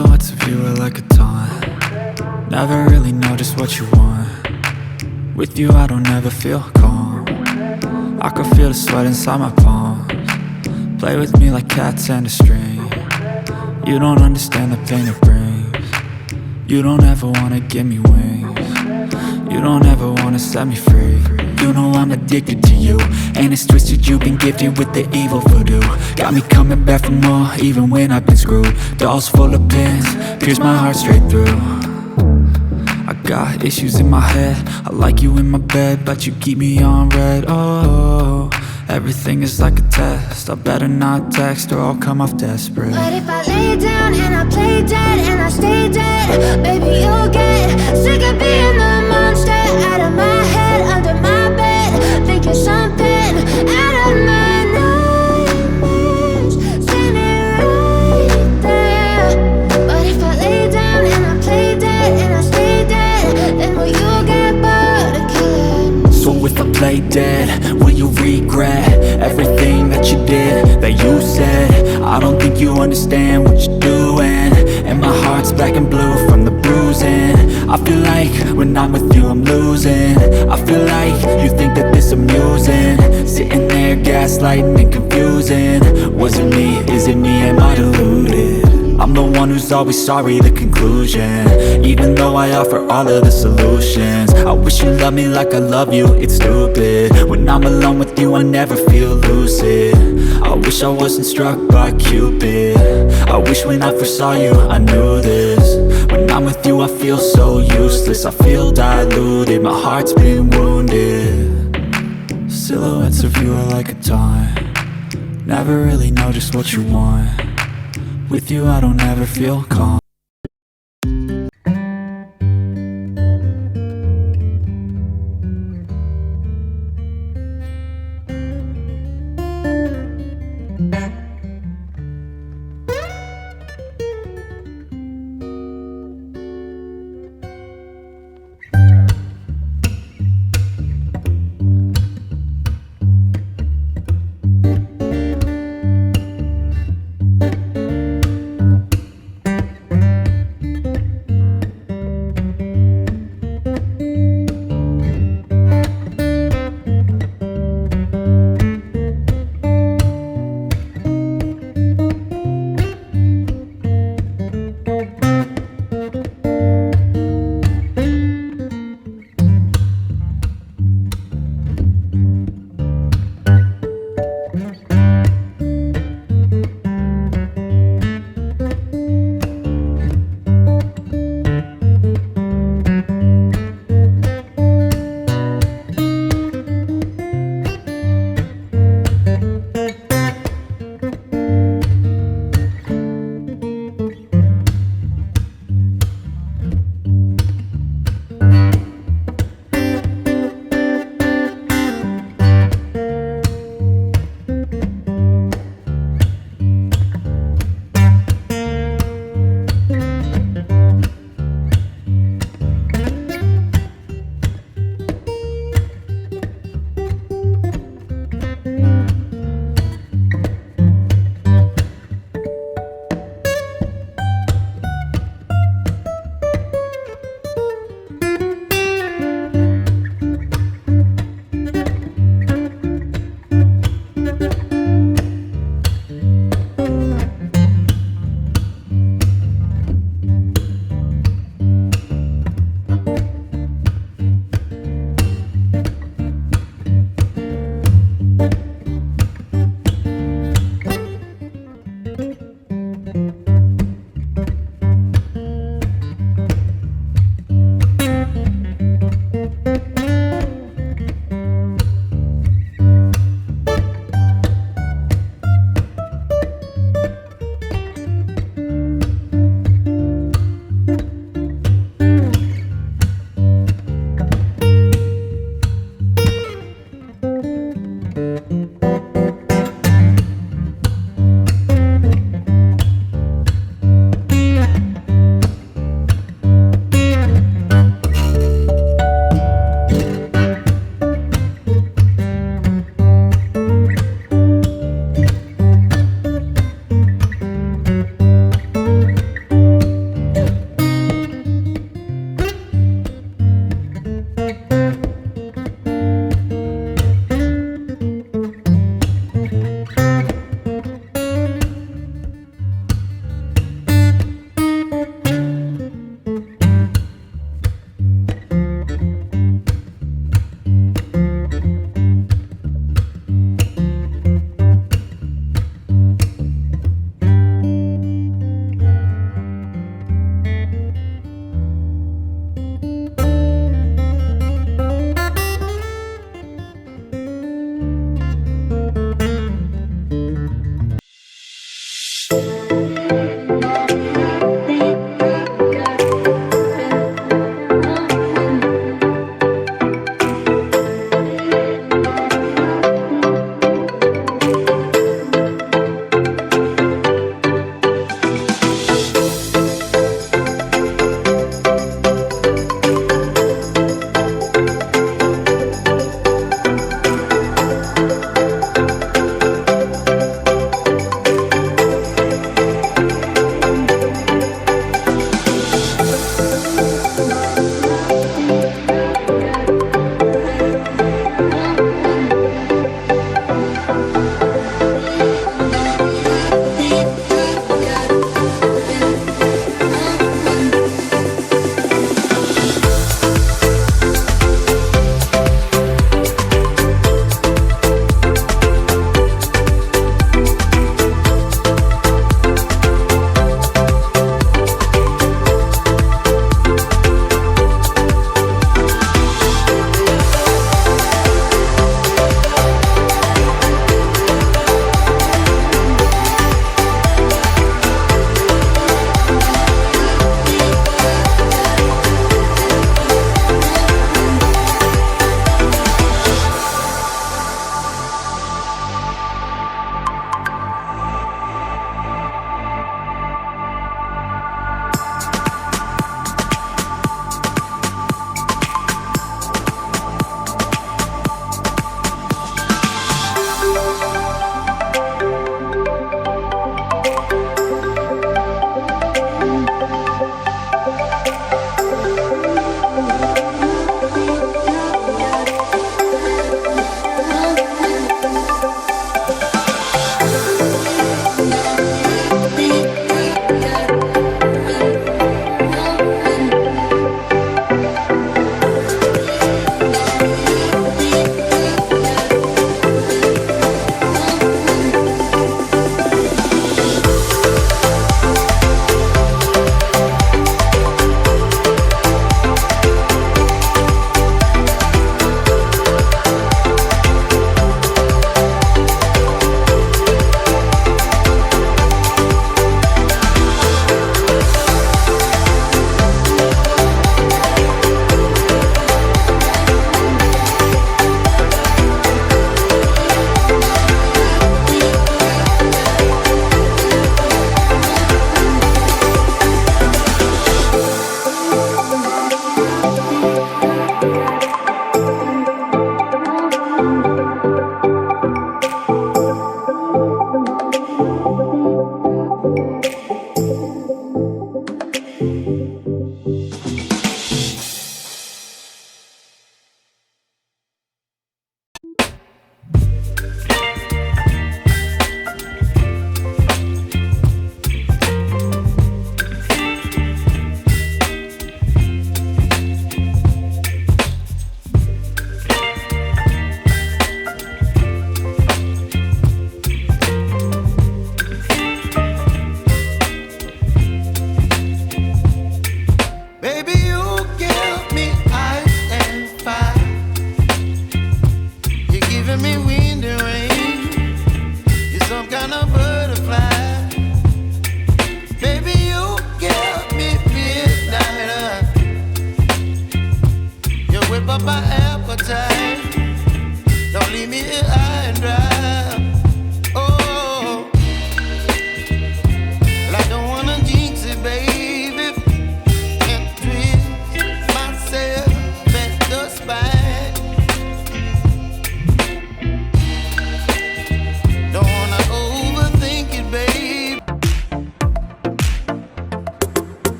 Silhouettes of you are like a taunt. Never really know just what you want. With you I don't ever feel calm. I can feel the sweat inside my palms. Play with me like cats and a string. You don't understand the pain it brings. You don't ever wanna give me wings. You don't ever wanna set me free. You know I'm addicted to you, and it's twisted, you've been gifted with the evil voodoo. Got me coming back for more, even when I've been screwed. Dolls full of pins, pierce my heart straight through. I got issues in my head, I like you in my bed, but you keep me on red. Oh, everything is like a test, I better not text or I'll come off desperate. But if I lay down and I play dead and I stay dead, baby you'll get sick of being the monster out of my head, under my bed, thinking something out of my nightmares, standing right there. But if I lay down and I play dead and I stay dead, then will you get bored of killing? So if I play dead, will you regret everything that you did, that you said? I don't think you understand what you're doing, and my heart's black and blue from the bruising. I feel like when I'm with you I'm losing. I feel like you think that this amusing, sitting there gaslighting and confusing. Was it me? Is it me? Am I deluded? I'm the one who's always sorry, the conclusion. Even though I offer all of the solutions, I wish you loved me like I love you, it's stupid. When I'm alone with you I never feel lucid. I wish I wasn't struck by Cupid. I wish when I first saw you I knew this. When I'm with you I feel so useless, I feel diluted, my heart's been wounded. Silhouettes of you are like a taunt. Never really know just what you want. With you I don't ever feel calm.